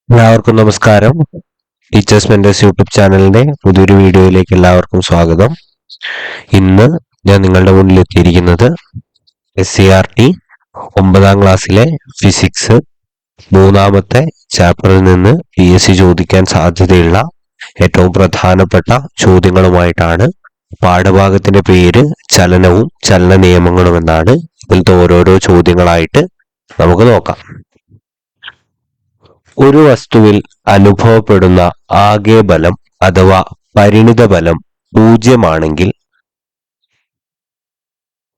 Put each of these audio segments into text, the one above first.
എല്ലാവർക്കും നമസ്കാരം. Teachers mentors YouTube ചാനലിന്റെ പുതിയൊരു വീഡിയോയിലേക്ക് എല്ലാവർക്കും സ്വാഗതം. ഇന്ന് ഞാൻ നിങ്ങളുടെ മുന്നിൽ എത്തിയിരിക്കുന്നത് SCERT 9ാം ക്ലാസ്സിലെ ഫിസിക്സ് 3ാമത്തെ ചാപ്റ്ററിൽ നിന്ന് PSC ചോദിക്കാൻ സാധ്യതയുള്ള ഏറ്റവും പ്രധാനപ്പെട്ട ചോദ്യങ്ങളുമായിട്ടാണ്. പാഠഭാഗത്തിന്റെ പേര് ചലനവും ചലന നിയമങ്ങളും എന്നാണ്. ഇതിലത്തെ ഓരോരോ ചോദ്യങ്ങളായിട്ട് നമുക്ക് നോക്കാം. ഒരു വസ്തുവിൽ അനുഭവപ്പെടുന്ന ആകെ ബലം അഥവാ പരിണിത ബലം 0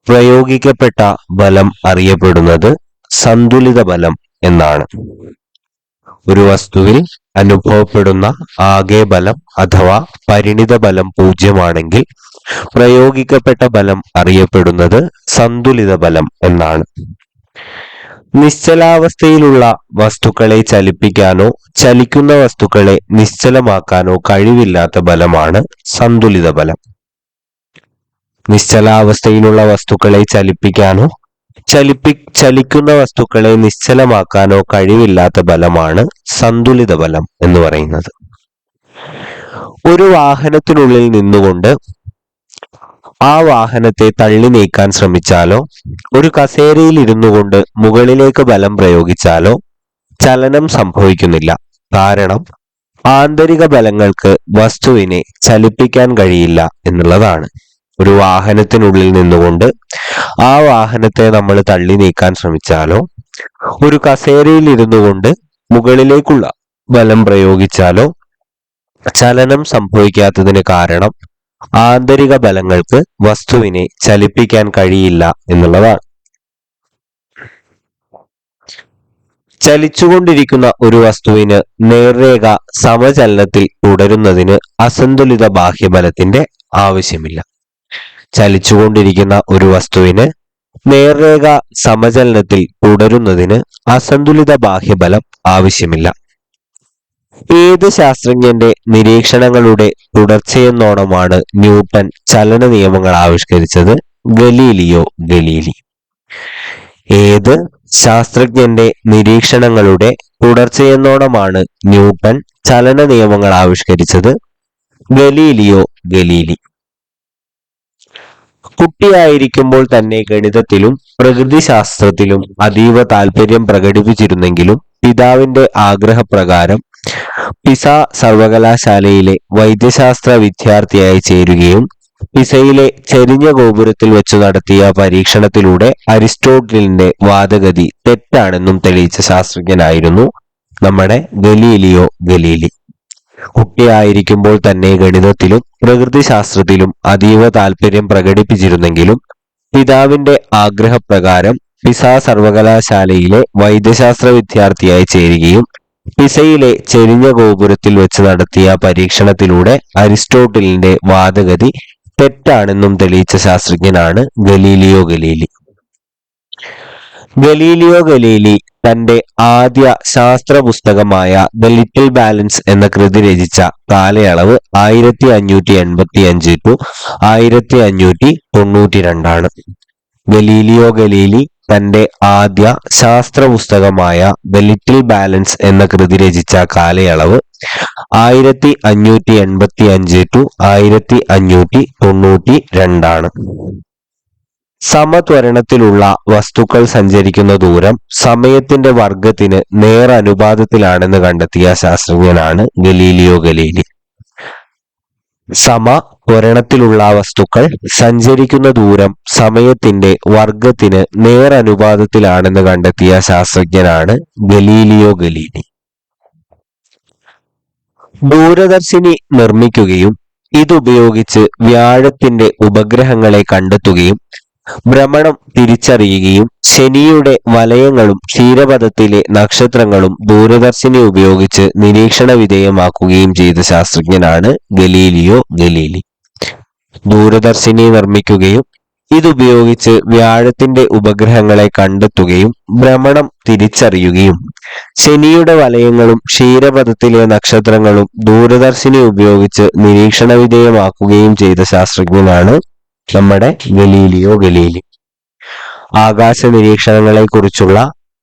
പ്രയോഗിക്കപ്പെട്ട ബലം അറിയപ്പെടുന്നത് സന്തുലിത ബലം എന്നാണ്. ഒരു വസ്തുവിൽ അനുഭവപ്പെടുന്ന ആകെ ബലം അഥവാ പരിണിത ബലം 0 പ്രയോഗിക്കപ്പെട്ട ബലം അറിയപ്പെടുന്നത് സന്തുലിത ബലം എന്നാണ്. നിശ്ചലാവസ്ഥയിലുള്ള വസ്തുക്കളെ ചലിപ്പിക്കാനോ ചലിക്കുന്ന വസ്തുക്കളെ നിശ്ചലമാക്കാനോ കഴിവില്ലാത്ത ബലമാണ് സന്തുലിത ബലം. നിശ്ചലാവസ്ഥയിലുള്ള വസ്തുക്കളെ ചലിപ്പിക്കാനോ ചലിക്കുന്ന വസ്തുക്കളെ നിശ്ചലമാക്കാനോ കഴിവില്ലാത്ത ബലമാണ് സന്തുലിത ബലം എന്ന് പറയുന്നത്. ഒരു വാഹനത്തിനുള്ളിൽ നിന്നുകൊണ്ട് ആ വാഹനത്തെ തള്ളി നീക്കാൻ ശ്രമിച്ചാലോ ഒരു കസേരയിൽ ഇരുന്നു കൊണ്ട് മുകളിലേക്ക് ബലം പ്രയോഗിച്ചാലോ ചലനം സംഭവിക്കുന്നില്ല. കാരണം ആന്തരിക ബലങ്ങൾക്ക് വസ്തുവിനെ ചലിപ്പിക്കാൻ കഴിയില്ല എന്നുള്ളതാണ്. ഒരു വാഹനത്തിനുള്ളിൽ നിന്നുകൊണ്ട് ആ വാഹനത്തെ നമ്മൾ തള്ളി നീക്കാൻ ശ്രമിച്ചാലോ ഒരു കസേരയിൽ ഇരുന്നു കൊണ്ട് മുകളിലേക്കുള്ള ബലം പ്രയോഗിച്ചാലോ ചലനം സംഭവിക്കാത്തതിന് കാരണം ആന്തരിക ബലങ്ങൾക്ക് വസ്തുവിനെ ചലിപ്പിക്കാൻ കഴിയില്ല എന്നുള്ളതാണ്. ചലിച്ചുകൊണ്ടിരിക്കുന്ന ഒരു വസ്തുവിന് നേർരേഖ സമചലനത്തിൽ തുടരുന്നതിന് അസന്തുലിത ബാഹ്യബലത്തിന്റെ ആവശ്യമില്ല. ചലിച്ചുകൊണ്ടിരിക്കുന്ന ഒരു വസ്തുവിന് നേർരേഖ സമചലനത്തിൽ തുടരുന്നതിന് അസന്തുലിത ബാഹ്യബലം ആവശ്യമില്ല. ഏത് ശാസ്ത്രജ്ഞന്റെ നിരീക്ഷണങ്ങളുടെ തുടർച്ചയെന്നോണമാണ് ന്യൂട്ടൺ ചലന നിയമങ്ങൾ ആവിഷ്കരിച്ചത്? Galileo Galilei. ഏത് ശാസ്ത്രജ്ഞന്റെ നിരീക്ഷണങ്ങളുടെ തുടർച്ചയെന്നോണമാണ് ന്യൂട്ടൺ ചലന നിയമങ്ങൾ ആവിഷ്കരിച്ചത്? Galileo Galilei. കുട്ടിയായിരിക്കുമ്പോൾ തന്നെ ഗണിതത്തിലും പ്രകൃതിശാസ്ത്രത്തിലും അതീവ താല്പര്യം പ്രകടിപ്പിച്ചിരുന്നെങ്കിലും പിതാവിന്റെ ആഗ്രഹപ്രകാരം പിസ സർവകലാശാലയിലെ വൈദ്യശാസ്ത്ര വിദ്യാർത്ഥിയായി ചേരുകയും പിസയിലെ ചെരിഞ്ഞ ഗോപുരത്തിൽ വെച്ച് നടത്തിയ പരീക്ഷണത്തിലൂടെ അരിസ്റ്റോട്ടിലിന്റെ വാദഗതി തെറ്റാണെന്നും തെളിയിച്ച ശാസ്ത്രജ്ഞനായിരുന്നു നമ്മുടെ ഗലീലിയോ ഗലീലി. കുട്ടിയായിരിക്കുമ്പോൾ തന്നെ ഗണിതത്തിലും പ്രകൃതിശാസ്ത്രത്തിലും അതീവ താല്പര്യം പ്രകടിപ്പിച്ചിരുന്നെങ്കിലും പിതാവിന്റെ ആഗ്രഹപ്രകാരം പിസ സർവകലാശാലയിലെ വൈദ്യശാസ്ത്ര വിദ്യാർത്ഥിയായി ചേരുകയും പിസയിലെ ചെരിഞ്ഞ ഗോപുരത്തിൽ വെച്ച് നടത്തിയ പരീക്ഷണത്തിലൂടെ അരിസ്റ്റോട്ടിലിന്റെ വാദഗതി തെറ്റാണെന്നും തെളിയിച്ച ശാസ്ത്രജ്ഞനാണ് ഗലീലിയോ ഗലീലി. ഗലീലിയോ ഗലീലി തന്റെ ആദ്യ ശാസ്ത്ര പുസ്തകമായ ദ ലിറ്റിൽ ബാലൻസ് എന്ന കൃതി രചിച്ച കാലയളവ് 1585 to 1592. ഗലീലിയോ ഗലീലി തന്റെ ആദ്യ ശാസ്ത്ര പുസ്തകമായ ദ ലിറ്റിൽ ബാലൻസ് എന്ന കൃതി രചിച്ച കാലയളവ് 1585 to 1592. സമത്വരണത്തിലുള്ള വസ്തുക്കൾ സഞ്ചരിക്കുന്ന ദൂരം സമയത്തിന്റെ വർഗത്തിന് നേരനുപാതത്തിലാണെന്ന് കണ്ടെത്തിയ ശാസ്ത്രജ്ഞനാണ് ഗലീലിയോ ഗലീലി. സമത്വരണത്തിലുള്ള വസ്തുക്കൾ സഞ്ചരിക്കുന്ന ദൂരം സമയത്തിന്റെ വർഗത്തിന് നേരനുപാതത്തിലാണെന്ന് കണ്ടെത്തിയ ശാസ്ത്രജ്ഞനാണ് ഗലീലിയോ ഗലീലി. ദൂരദർശിനി നിർമ്മിക്കുകയും ഇതുപയോഗിച്ച് വ്യാഴത്തിന്റെ ഉപഗ്രഹങ്ങളെ കണ്ടെത്തുകയും ഭ്രമണം തിരിച്ചറിയുകയും ശനിയുടെ വലയങ്ങളും ക്ഷീരപഥത്തിലെ നക്ഷത്രങ്ങളും ദൂരദർശിനി ഉപയോഗിച്ച് നിരീക്ഷണ വിധേയമാക്കുകയും ചെയ്ത ശാസ്ത്രജ്ഞനാണ് ഗലീലിയോ ഗലീലി. ദൂരദർശിനി നിർമ്മിക്കുകയും ഇതുപയോഗിച്ച് വ്യാഴത്തിന്റെ ഉപഗ്രഹങ്ങളെ കണ്ടെത്തുകയും ഭ്രമണം തിരിച്ചറിയുകയും ശനിയുടെ വലയങ്ങളും ക്ഷീരപഥത്തിലെ നക്ഷത്രങ്ങളും ദൂരദർശിനി ഉപയോഗിച്ച് നിരീക്ഷണ വിധേയമാക്കുകയും ചെയ്ത ശാസ്ത്രജ്ഞനാണ് നമ്മുടെ ഗലീലിയോ ഗലീലി. ആകാശ നിരീക്ഷണങ്ങളെ കുറിച്ചുള്ള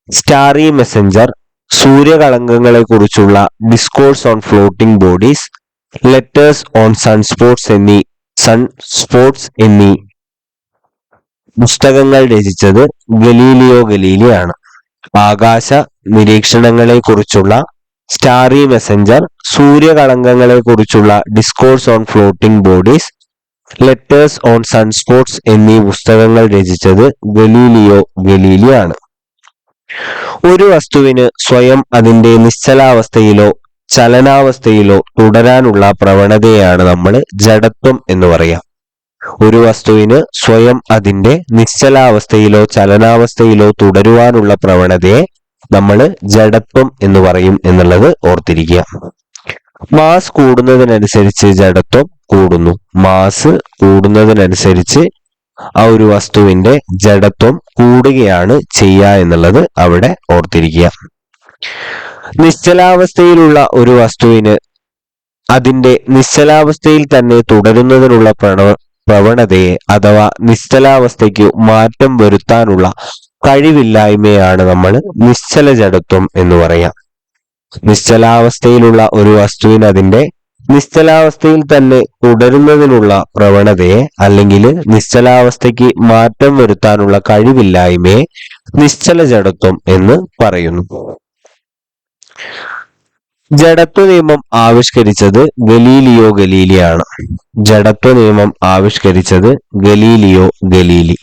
സ്റ്റാറി മെസ്സഞ്ചർ സൂര്യകളങ്കങ്ങളെ കുറിച്ചുള്ള discourse on floating bodies, letters on sunspots എന്നീ പുസ്തകങ്ങൾ രചിച്ചത് ഗലീലിയോ ഗലീലിയാണ്. ആകാശ നിരീക്ഷണങ്ങളെ കുറിച്ചുള്ള സ്റ്റാറി മെസഞ്ചർ, സൂര്യകളങ്കങ്ങളെ കുറിച്ചുള്ള discourse on floating bodies, letters on sunspots എന്നീ പുസ്തകങ്ങൾ രചിച്ചത് ഗലീലിയോ ഗലീലിയാണ്. ഒരു വസ്തുവിന് സ്വയം അതിന്റെ നിശ്ചലാവസ്ഥയിലോ ചലനാവസ്ഥയിലോ തുടരാനുള്ള പ്രവണതയാണ് നമ്മൾ ജഡത്വം എന്ന് പറയാം. ഒരു വസ്തുവിന് സ്വയം അതിന്റെ നിശ്ചലാവസ്ഥയിലോ ചലനാവസ്ഥയിലോ തുടരുവാനുള്ള പ്രവണതയെ നമ്മൾ ജഡത്വം എന്ന് പറയും എന്നുള്ളത് ഓർത്തിരിക്കുക. മാസ് കൂടുന്നതിനനുസരിച്ച് ജഡത്വം കൂടുന്നു. മാസ് കൂടുന്നതിനനുസരിച്ച് ആ ഒരു വസ്തുവിന്റെ ജഡത്വം കൂടുകയാണ് ചെയ്യുക എന്നുള്ളത് അവിടെ ഓർത്തിരിക്കുക. നിശ്ചലാവസ്ഥയിലുള്ള ഒരു വസ്തുവിന് അതിന്റെ നിശ്ചലാവസ്ഥയിൽ തന്നെ തുടരുന്നതിനുള്ള പ്രവണതയെ അഥവാ നിശ്ചലാവസ്ഥയ്ക്ക് മാറ്റം വരുത്താനുള്ള കഴിവില്ലായ്മയാണ് നമ്മൾ നിശ്ചല ജഡത്വം എന്ന് പറയാം. നിശ്ചലാവസ്ഥയിലുള്ള ഒരു വസ്തുവിന് അതിന്റെ നിശ്ചലാവസ്ഥയിൽ തന്നെ തുടരുന്നതിനുള്ള പ്രവണതയെ അല്ലെങ്കിൽ നിശ്ചലാവസ്ഥയ്ക്ക് മാറ്റം വരുത്താനുള്ള കഴിവില്ലായ്മയെ നിശ്ചല ജഡത്വം എന്ന് പറയുന്നു. ജഡത്വ നിയമം ആവിഷ്കരിച്ചത് ഗലീലിയോ ഗലീലിയാണ്. ജഡത്വ നിയമം ആവിഷ്കരിച്ചത് ഗലീലിയോ ഗലീലി.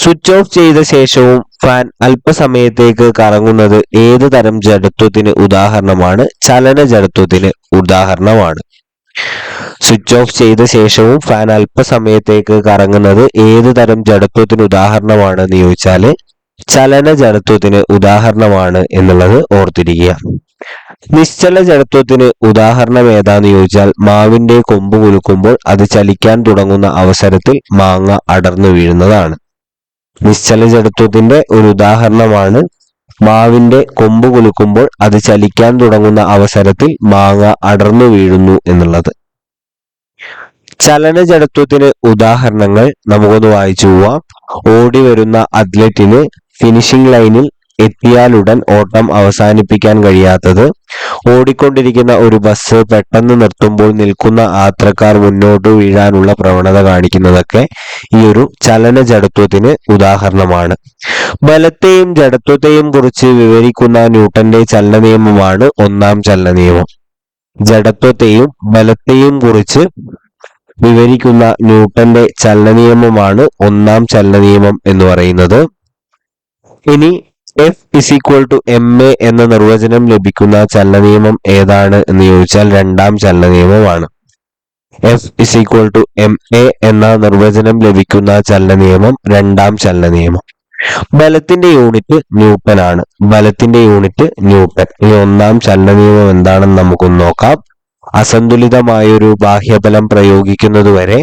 സ്വിച്ച് ഓഫ് ചെയ്ത ശേഷവും ഫാൻ അല്പസമയത്തേക്ക് കറങ്ങുന്നത് ഏത് തരം ജഡത്വത്തിന് ഉദാഹരണമാണ്? ചലന ജഡത്വത്തിന് ഉദാഹരണമാണ്. സ്വിച്ച് ഓഫ് ചെയ്ത ശേഷവും ഫാൻ അല്പസമയത്തേക്ക് കറങ്ങുന്നത് ഏത് തരം ജഡത്വത്തിന് ഉദാഹരണമാണെന്ന് ചോദിച്ചാല് ചലന ജഡത്വത്തിന് ഉദാഹരണമാണ് എന്നുള്ളത് ഓർത്തിരിക്കുക. നിശ്ചല ജഡത്വത്തിന് ഉദാഹരണം ഏതാന്ന് ചോദിച്ചാൽ മാവിന്റെ കൊമ്പ് കുലുക്കുമ്പോൾ അത് ചലിക്കാൻ തുടങ്ങുന്ന അവസരത്തിൽ മാങ്ങ അടർന്നു വീഴുന്നതാണ്. നിശ്ചല ജഡത്വത്തിന്റെ ഒരു ഉദാഹരണമാണ് മാവിന്റെ കൊമ്പ് കുലുക്കുമ്പോൾ അത് ചലിക്കാൻ തുടങ്ങുന്ന അവസരത്തിൽ മാങ്ങ അടർന്നു വീഴുന്നു എന്നുള്ളത്. ചലന ജഡത്വത്തിന് ഉദാഹരണങ്ങൾ നമുക്കൊന്ന് വായിച്ചു പോവാം. ഓടി വരുന്ന അത്ലറ്റിന് ഫിനിഷിംഗ് ലൈനിൽ എത്തിയാലുടൻ ഓട്ടം അവസാനിപ്പിക്കാൻ കഴിയാത്തത്, ഓടിക്കൊണ്ടിരിക്കുന്ന ഒരു ബസ് പെട്ടെന്ന് നിർത്തുമ്പോൾ നിൽക്കുന്ന യാത്രക്കാർ മുന്നോട്ട് വീഴാനുള്ള പ്രവണത കാണിക്കുന്നതൊക്കെ ഈ ഒരു ചലന ജഡത്വത്തിന് ഉദാഹരണമാണ്. ബലത്തെയും ജഡത്വത്തെയും കുറിച്ച് വിവരിക്കുന്ന ന്യൂട്ടന്റെ ചലന നിയമമാണ് ഒന്നാം ചലന നിയമം. ജഡത്വത്തെയും ബലത്തെയും കുറിച്ച് വിവരിക്കുന്ന ന്യൂട്ടന്റെ ചലന നിയമമാണ് ഒന്നാം ചലന നിയമം എന്ന് പറയുന്നത്. ഇനി F=ma എന്ന നിർവചനം ലഭിക്കുന്ന ചലന നിയമം ഏതാണ് എന്ന് ചോദിച്ചാൽ രണ്ടാം ചലന നിയമമാണ്. F=ma എന്ന നിർവചനം ലഭിക്കുന്ന ചലന നിയമം രണ്ടാം ചലന നിയമം. ബലത്തിന്റെ യൂണിറ്റ് ന്യൂട്ടൺ ആണ്. ബലത്തിന്റെ യൂണിറ്റ് ന്യൂട്ടൺ. ഇനി ഒന്നാം ചലന നിയമം എന്താണെന്ന് നമുക്കൊന്ന് നോക്കാം. അസന്തുലിതമായൊരു ബാഹ്യബലം പ്രയോഗിക്കുന്നതുവരെ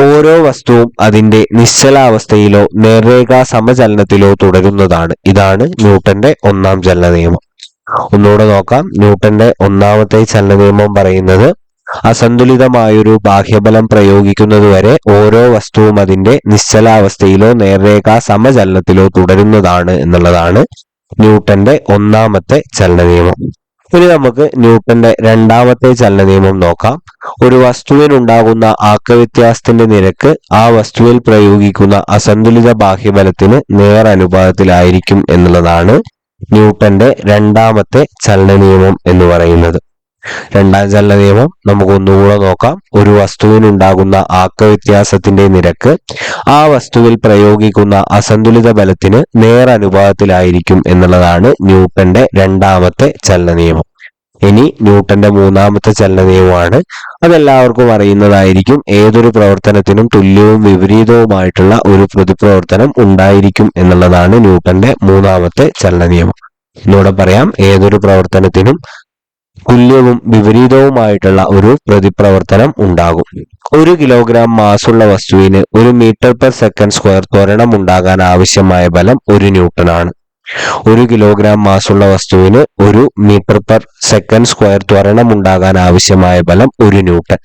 ഓരോ വസ്തുവും അതിന്റെ നിശ്ചലാവസ്ഥയിലോ നേർരേഖാ സമചലനത്തിലോ തുടരുന്നതാണ്. ഇതാണ് ന്യൂട്ടന്റെ ഒന്നാം ചലന നിയമം. ഒന്നുകൂടെ നോക്കാം. ന്യൂട്ടന്റെ ഒന്നാമത്തെ ചലന നിയമം പറയുന്നത് അസന്തുലിതമായൊരു ബാഹ്യബലം പ്രയോഗിക്കുന്നതുവരെ ഓരോ വസ്തുവും അതിന്റെ നിശ്ചലാവസ്ഥയിലോ നേർരേഖാ സമചലനത്തിലോ തുടരുന്നതാണ് എന്നുള്ളതാണ് ന്യൂട്ടന്റെ ഒന്നാമത്തെ ചലന നിയമം. ഇനി നമുക്ക് ന്യൂട്ടന്റെ രണ്ടാമത്തെ ചലന നിയമം നോക്കാം. ഒരു വസ്തുവിനുണ്ടാകുന്ന ആക്കവ്യത്യാസത്തിന്റെ നിരക്ക് ആ വസ്തുവിൽ പ്രയോഗിക്കുന്ന അസന്തുലിത ബാഹ്യബലത്തിന് നേർ അനുപാതത്തിലായിരിക്കും എന്നുള്ളതാണ് ന്യൂട്ടന്റെ രണ്ടാമത്തെ ചലന നിയമം എന്ന് പറയുന്നത്. രണ്ടാം ചലന നിയമം നമുക്ക് ഒന്നുകൂടെ നോക്കാം. ഒരു വസ്തുവിനുണ്ടാകുന്ന ആക്കവ്യത്യാസത്തിന്റെ നിരക്ക് ആ വസ്തുവിൽ പ്രയോഗിക്കുന്ന അസന്തുലിത ബലത്തിന് നേർ അനുപാതത്തിലായിരിക്കും എന്നുള്ളതാണ് ന്യൂട്ടന്റെ രണ്ടാമത്തെ ചലന നിയമം. ഇനി ന്യൂട്ടന്റെ മൂന്നാമത്തെ ചലന നിയമമാണ്. അതെല്ലാവർക്കും അറിയുന്നതായിരിക്കും. ഏതൊരു പ്രവർത്തനത്തിനും തുല്യവും വിപരീതവുമായിട്ടുള്ള ഒരു പ്രതിപ്രവർത്തനം ഉണ്ടായിരിക്കും എന്നുള്ളതാണ് ന്യൂട്ടന്റെ മൂന്നാമത്തെ ചലന നിയമം. ഇതോടെ പറയാം, ഏതൊരു പ്രവർത്തനത്തിനും തുല്യവും വിപരീതവുമായിട്ടുള്ള ഒരു പ്രതിപ്രവർത്തനം ഉണ്ടാകും. 1 കിലോഗ്രാം മാസുള്ള വസ്തുവിന് 1 മീറ്റർ/സെക്കൻഡ്² ത്വരണം ഉണ്ടാകാൻ ആവശ്യമായ ബലം 1 ന്യൂട്ടൺ ആണ്. 1 കിലോഗ്രാം മാസുള്ള വസ്തുവിന് 1 മീറ്റർ/സെക്കൻഡ്² ത്വരണം ഉണ്ടാകാൻ ആവശ്യമായ ബലം 1 ന്യൂട്ടൺ.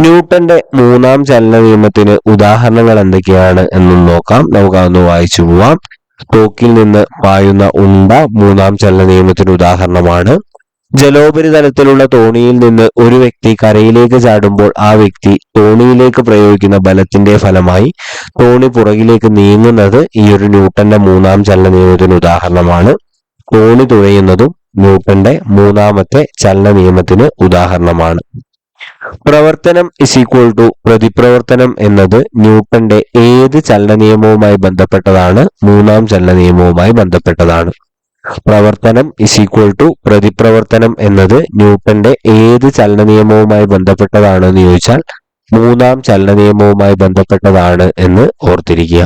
ന്യൂട്ടന്റെ മൂന്നാം ചലന നിയമത്തിന് ഉദാഹരണങ്ങൾ എന്തൊക്കെയാണ് എന്നും നോക്കാം. നമുക്ക് അതൊന്ന് വായിച്ചു പോവാം. തോക്കിൽ നിന്ന് പായുന്ന ഉണ്ട മൂന്നാം ചലന നിയമത്തിന് ഉദാഹരണമാണ്. ജലോപരിതലത്തിലുള്ള തോണിയിൽ നിന്ന് ഒരു വ്യക്തി കരയിലേക്ക് ചാടുമ്പോൾ ആ വ്യക്തി തോണിയിലേക്ക് പ്രയോഗിക്കുന്ന ബലത്തിന്റെ ഫലമായി തോണി പുറകിലേക്ക് നീങ്ങുന്നത് ഈ ഒരു ന്യൂട്ടന്റെ മൂന്നാം ചലന നിയമത്തിന് ഉദാഹരണമാണ്. തോണി തുഴയുന്നതും ന്യൂട്ടന്റെ മൂന്നാമത്തെ ചലന നിയമത്തിന് ഉദാഹരണമാണ്. പ്രവർത്തനം ഇസ് ഈക്വൽ ടു പ്രതിപ്രവർത്തനം എന്നത് ന്യൂട്ടന്റെ ഏത് ചലന നിയമവുമായി ബന്ധപ്പെട്ടതാണ്? മൂന്നാം ചലന നിയമവുമായി ബന്ധപ്പെട്ടതാണ്. പ്രവർത്തനം ഇസ് ഈക്വൽ ടു പ്രതിപ്രവർത്തനം എന്നത് ന്യൂട്ടന്റെ ഏത് ചലന നിയമവുമായി ബന്ധപ്പെട്ടതാണെന്ന് ചോദിച്ചാൽ മൂന്നാം ചലന നിയമവുമായി ബന്ധപ്പെട്ടതാണ് എന്ന് ഓർത്തിരിക്കുക.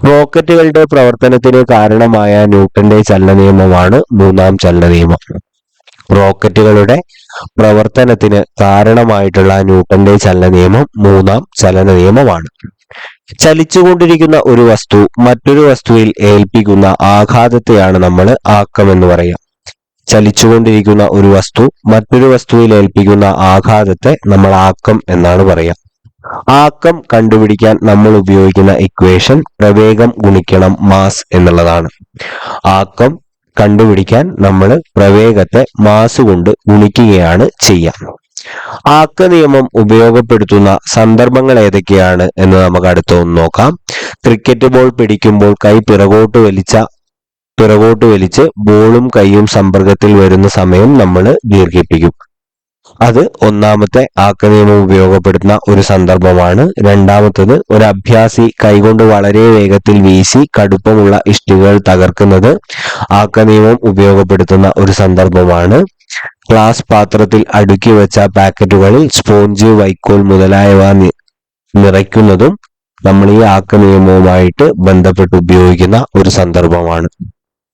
റോക്കറ്റുകളുടെ പ്രവർത്തനത്തിന് കാരണമായ ന്യൂട്ടന്റെ ചലന നിയമമാണ് മൂന്നാം ചലന നിയമം. റോക്കറ്റുകളുടെ പ്രവർത്തനത്തിന് കാരണമായിട്ടുള്ള ന്യൂട്ടന്റെ ചലന നിയമം മൂന്നാം ചലന നിയമമാണ്. ചലിച്ചുകൊണ്ടിരിക്കുന്ന ഒരു വസ്തു മറ്റൊരു വസ്തുവിൽ ഏൽപ്പിക്കുന്ന ആഘാതത്തെയാണ് നമ്മൾ ആക്കം എന്ന് പറയുക. ചലിച്ചുകൊണ്ടിരിക്കുന്ന ഒരു വസ്തു മറ്റൊരു വസ്തുവിൽ ഏൽപ്പിക്കുന്ന ആഘാതത്തെ നമ്മൾ ആക്കം എന്നാണ് പറയുക. ആക്കം കണ്ടുപിടിക്കാൻ നമ്മൾ ഉപയോഗിക്കുന്ന ഇക്വേഷൻ പ്രവേഗം ഗുണിക്കണം മാസ് എന്നുള്ളതാണ്. ആക്കം കണ്ടുപിടിക്കാൻ നമ്മൾ പ്രവേഗത്തെ മാസ് കൊണ്ട് ഗുണിക്കുകയാണ് ചെയ്യുക. ആക്ക നിയമം ഉപയോഗപ്പെടുത്തുന്ന സന്ദർഭങ്ങൾ ഏതൊക്കെയാണ് എന്ന് നമുക്ക് അടുത്തൊന്ന് നോക്കാം. ക്രിക്കറ്റ് ബോൾ പിടിക്കുമ്പോൾ കൈ പിറകോട്ട് വലിച്ച് ബോളും കൈയും സമ്പർക്കത്തിൽ വരുന്ന സമയം നമ്മൾ ദീർഘിപ്പിക്കും. അത് ഒന്നാമത്തെ ആക്ക നിയമം ഉപയോഗപ്പെടുത്തുന്ന ഒരു സന്ദർഭമാണ്. രണ്ടാമത്തത് ഒരു അഭ്യാസി കൈകൊണ്ട് വളരെ വേഗത്തിൽ വീശി കടുപ്പമുള്ള ഇഷ്ടികകൾ തകർക്കുന്നത് ആക്ക നിയമം ഉപയോഗപ്പെടുത്തുന്ന ഒരു സന്ദർഭമാണ്. ഗ്ലാസ് പാത്രത്തിൽ അടുക്കി വെച്ച പാക്കറ്റുകളിൽ സ്പോഞ്ച് വൈക്കോൽ മുതലായവ നിറയ്ക്കുന്നതും നമ്മൾ ഈ ആക്ക നിയമവുമായിട്ട് ബന്ധപ്പെട്ട് ഉപയോഗിക്കുന്ന ഒരു സന്ദർഭമാണ്.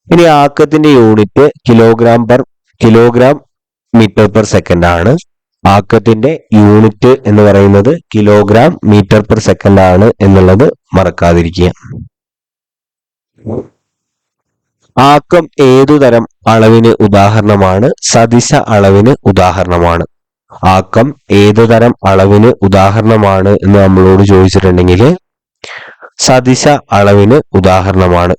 ഇനി ആക്കത്തിന്റെ unit kilogram metre per second ആണ്. ആക്കത്തിന്റെ യൂണിറ്റ് എന്ന് പറയുന്നത് കിലോഗ്രാം മീറ്റർ പെർ സെക്കൻഡ് ആണ് എന്നുള്ളത് മറക്കാതിരിക്കുക. ആക്കം ഏതുതരം അളവിന് ഉദാഹരണമാണ്? സദിശ അളവിന് ഉദാഹരണമാണ്. ആക്കം ഏതുതരം അളവിന് ഉദാഹരണമാണ് എന്ന് നമ്മളോട് ചോദിച്ചിട്ടുണ്ടെങ്കിൽ സദിശ അളവിന് ഉദാഹരണമാണ്.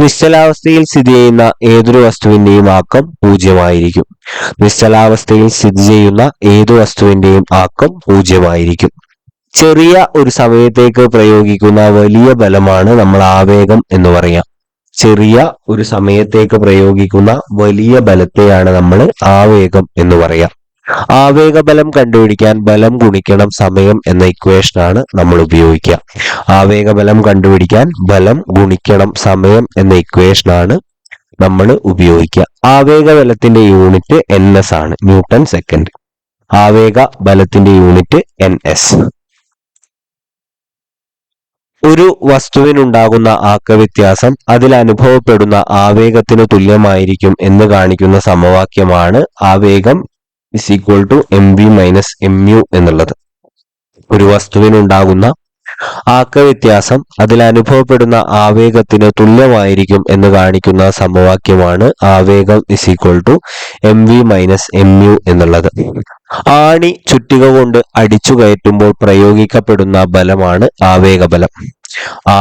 നിശ്ചലാവസ്ഥയിൽ സ്ഥിതി ചെയ്യുന്ന ഏതൊരു വസ്തുവിന്റെയും ആക്കം 0 ആയിരിക്കും. നിശ്ചലാവസ്ഥയിൽ സ്ഥിതി ചെയ്യുന്ന ഏതു വസ്തുവിന്റെയും ആക്കം 0 ആയിരിക്കും. ചെറിയ ഒരു സമയത്തേക്ക് പ്രയോഗിക്കുന്ന വലിയ ബലമാണ് നമ്മൾ ആവേഗം എന്ന് പറയാം. ചെറിയ ഒരു സമയത്തേക്ക് പ്രയോഗിക്കുന്ന വലിയ ബലത്തെയാണ് നമ്മൾ ആവേഗം എന്ന് പറയാം. ആവേഗ ബലം കണ്ടുപിടിക്കാൻ ബലം ഗുണിക്കണം സമയം എന്ന ഇക്വേഷനാണ് നമ്മൾ ഉപയോഗിക്കുക. ആവേഗ ബലം കണ്ടുപിടിക്കാൻ ബലം ഗുണിക്കണം സമയം എന്ന ഇക്വേഷനാണ് നമ്മൾ ഉപയോഗിക്കുക. ആവേഗ ബലത്തിന്റെ യൂണിറ്റ് NS ആണ്, ന്യൂട്ടൺ സെക്കൻഡ്. ആവേഗ ബലത്തിന്റെ യൂണിറ്റ് NS. ഒരു വസ്തുവിനുണ്ടാകുന്ന ആക്കവ്യത്യാസം അതിൽ അനുഭവപ്പെടുന്ന ആവേഗത്തിന് തുല്യമായിരിക്കും എന്ന് കാണിക്കുന്ന സമവാക്യമാണ് ആവേഗം is equal to mv minus mu എന്നുള്ളത്. ഒരു വസ്തുവിനുണ്ടാകുന്ന ആക്കവ്യത്യാസം അതിൽ അനുഭവപ്പെടുന്ന ആവേഗത്തിന് തുല്യമായിരിക്കും എന്ന് കാണിക്കുന്ന സമവാക്യമാണ് ആവേഗം is equal to mv minus mu എന്നുള്ളത്. ആണി ചുറ്റിക കൊണ്ട് അടിച്ചു കയറ്റുമ്പോൾ പ്രയോഗിക്കപ്പെടുന്ന ബലമാണ് ആവേഗബലം.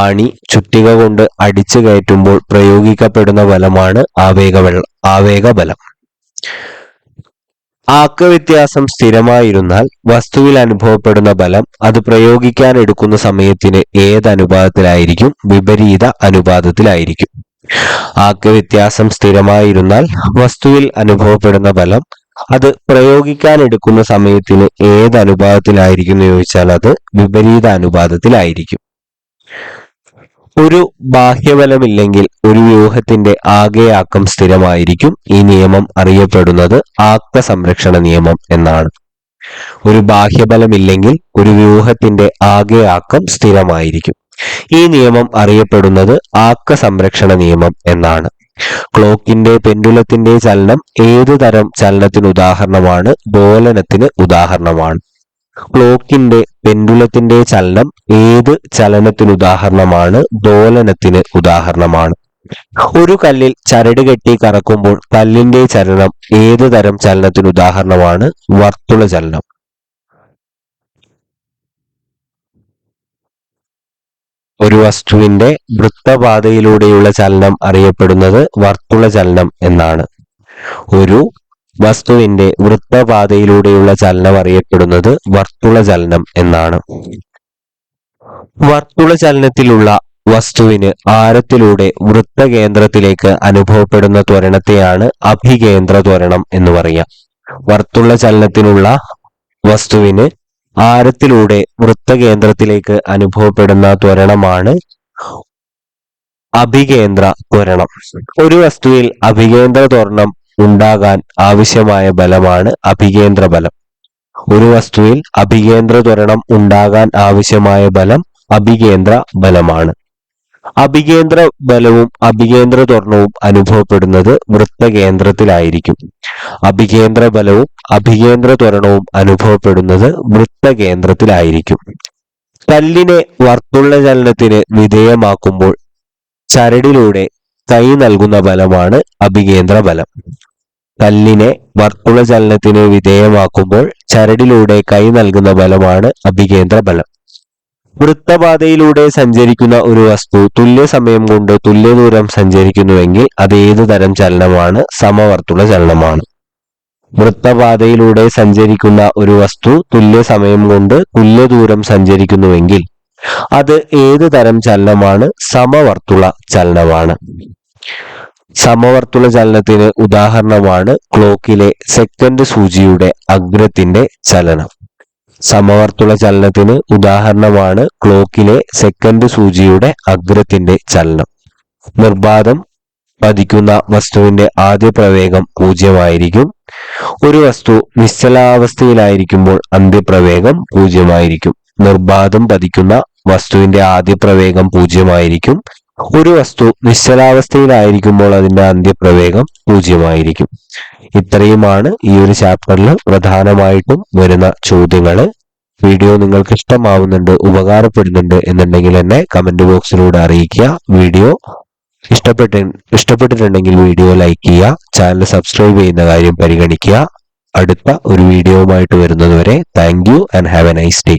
ആണി ചുറ്റിക കൊണ്ട് അടിച്ചു കയറ്റുമ്പോൾ പ്രയോഗിക്കപ്പെടുന്ന ബലമാണ് ആവേഗബലം. ആക്കവ്യത്യാസം സ്ഥിരമായിരുന്നാൽ വസ്തുവിൽ അനുഭവപ്പെടുന്ന ബലം അത് പ്രയോഗിക്കാൻ എടുക്കുന്ന സമയത്തിന് ഏത് അനുപാതത്തിലായിരിക്കും? വിപരീത അനുപാതത്തിലായിരിക്കും. ആക്കവ്യത്യാസം സ്ഥിരമായിരുന്നാൽ വസ്തുവിൽ അനുഭവപ്പെടുന്ന ബലം അത് പ്രയോഗിക്കാൻ എടുക്കുന്ന സമയത്തിന് ഏത് അനുപാതത്തിലായിരിക്കും എന്ന് ചോദിച്ചാൽ അത് വിപരീത അനുപാതത്തിലായിരിക്കും. ഒരു ബാഹ്യബലമില്ലെങ്കിൽ ഒരു വ്യൂഹത്തിന്റെ ആകെ ആക്കം സ്ഥിരമായിരിക്കും. ഈ നിയമം അറിയപ്പെടുന്നത് ആക്ക സംരക്ഷണ നിയമം എന്നാണ്. ഒരു ബാഹ്യബലമില്ലെങ്കിൽ ഒരു വ്യൂഹത്തിന്റെ ആകെ ആക്കം സ്ഥിരമായിരിക്കും. ഈ നിയമം അറിയപ്പെടുന്നത് ആക്ക സംരക്ഷണ നിയമം എന്നാണ്. ക്ലോക്കിന്റെ പെൻഡുലത്തിന്റെ ചലനം ഏതു തരം ചലനത്തിന് ഉദാഹരണമാണ്? ദോലനത്തിന് ഉദാഹരണമാണ്. ക്ലോക്കിന്റെ പെൻഡുലത്തിന്റെ ചലനം ഏത് ചലനത്തിന് ഉദാഹരണമാണ്? ദോലനത്തിന് ഉദാഹരണമാണ്. ഒരു കല്ലിൽ ചരട് കെട്ടി കറക്കുമ്പോൾ കല്ലിന്റെ ചലനം ഏത് തരം ചലനത്തിന് ഉദാഹരണമാണ്? വർത്തുള ചലനം. ഒരു വസ്തുവിന്റെ വൃത്തപാതയിലൂടെയുള്ള ചലനം അറിയപ്പെടുന്നത് വർത്തുള ചലനം എന്നാണ്. ഒരു വസ്തുവിന്റെ വൃത്തപാതയിലൂടെയുള്ള ചലനം അറിയപ്പെടുന്നത് വർത്തുള ചലനം എന്നാണ്. വർത്തുള ചലനത്തിലുള്ള വസ്തുവിന് ആരത്തിലൂടെ വൃത്തകേന്ദ്രത്തിലേക്ക് അനുഭവപ്പെടുന്ന ത്വരണത്തെയാണ് അഭികേന്ദ്ര ത്വരണം എന്ന് പറയാം. വർത്തുള ചലനത്തിനുള്ള വസ്തുവിന് ആരത്തിലൂടെ വൃത്തകേന്ദ്രത്തിലേക്ക് അനുഭവപ്പെടുന്ന ത്വരണമാണ് അഭികേന്ദ്ര ത്വരണം. ഒരു വസ്തുവിൽ അഭികേന്ദ്ര ത്വരണം ഉണ്ടാകാൻ ആവശ്യമായ ബലമാണ് അഭികേന്ദ്ര ബലം. ഒരു വസ്തുവിൽ അഭികേന്ദ്ര ത്വരണം ഉണ്ടാകാൻ ആവശ്യമായ ബലം അഭികേന്ദ്ര ബലമാണ്. അഭികേന്ദ്ര ബലവും അഭികേന്ദ്ര ത്വരണവും അനുഭവപ്പെടുന്നത് വൃത്തകേന്ദ്രത്തിലായിരിക്കും. അഭികേന്ദ്ര ബലവും അഭികേന്ദ്ര ത്വരണവും അനുഭവപ്പെടുന്നത് വൃത്തകേന്ദ്രത്തിലായിരിക്കും. കല്ലിനെ വർത്തുള ചലനത്തിന് വിധേയമാക്കുമ്പോൾ ചരടിലൂടെ കൈ നൽകുന്ന ബലമാണ് അഭികേന്ദ്ര ബലം. കല്ലിനെ വർത്തുള ചലനത്തിന് വിധേയമാക്കുമ്പോൾ ചരടിലൂടെ കൈ നൽകുന്ന ബലമാണ് അഭികേന്ദ്ര ബലം. വൃത്തപാതയിലൂടെ സഞ്ചരിക്കുന്ന ഒരു വസ്തു തുല്യ സമയം കൊണ്ട് തുല്യ ദൂരം സഞ്ചരിക്കുന്നുവെങ്കിൽ അത് ഏതു തരം ചലനമാണ്? സമവർത്തുള ചലനമാണ്. വൃത്തപാതയിലൂടെ സഞ്ചരിക്കുന്ന ഒരു വസ്തു തുല്യ സമയം കൊണ്ട് തുല്യ ദൂരം സഞ്ചരിക്കുന്നുവെങ്കിൽ അത് ഏതു തരം ചലനമാണ്? സമവർത്തുള ചലനമാണ്. സമവർത്തുള ചലനത്തിന് ഉദാഹരണമാണ് ക്ലോക്കിലെ സെക്കൻഡ് സൂചിയുടെ അഗ്രത്തിന്റെ ചലനം. സമവർത്തുള ചലനത്തിന് ഉദാഹരണമാണ് ക്ലോക്കിലെ സെക്കൻഡ് സൂചിയുടെ അഗ്രത്തിന്റെ ചലനം. നിർബാധം പതിക്കുന്ന വസ്തുവിന്റെ ആദ്യ പ്രവേഗം 0 ആയിരിക്കും. ഒരു വസ്തു നിശ്ചലാവസ്ഥയിലായിരിക്കുമ്പോൾ അന്ത്യപ്രവേഗം 0 ആയിരിക്കും. നിർബാധം പതിക്കുന്ന വസ്തുവിന്റെ ആദ്യ പ്രവേഗം 0 ആയിരിക്കും. ഒരു വസ്തു നിശ്ചലാവസ്ഥയിലായിരിക്കുമ്പോൾ അതിന്റെ അന്ത്യപ്രവേഗം 0 ആയിരിക്കും. ഇത്രയുമാണ് ഈ ഒരു ചാപ്റ്ററിൽ പ്രധാനമായിട്ടും വരുന്ന ചോദ്യങ്ങള്. വീഡിയോ നിങ്ങൾക്ക് ഇഷ്ടമാവുന്നുണ്ട്, ഉപകാരപ്പെടുന്നുണ്ട് എന്നുണ്ടെങ്കിൽ എന്നെ കമന്റ് ബോക്സിലൂടെ അറിയിക്കുക. വീഡിയോ ഇഷ്ടപ്പെട്ടിട്ടുണ്ടെങ്കിൽ വീഡിയോ ലൈക്ക് ചെയ്യുക. ചാനൽ സബ്സ്ക്രൈബ് ചെയ്യുന്ന കാര്യം പരിഗണിക്കുക. അടുത്ത ഒരു വീഡിയോവുമായിട്ട് വരുന്നതുവരെ thank you and have A nice day.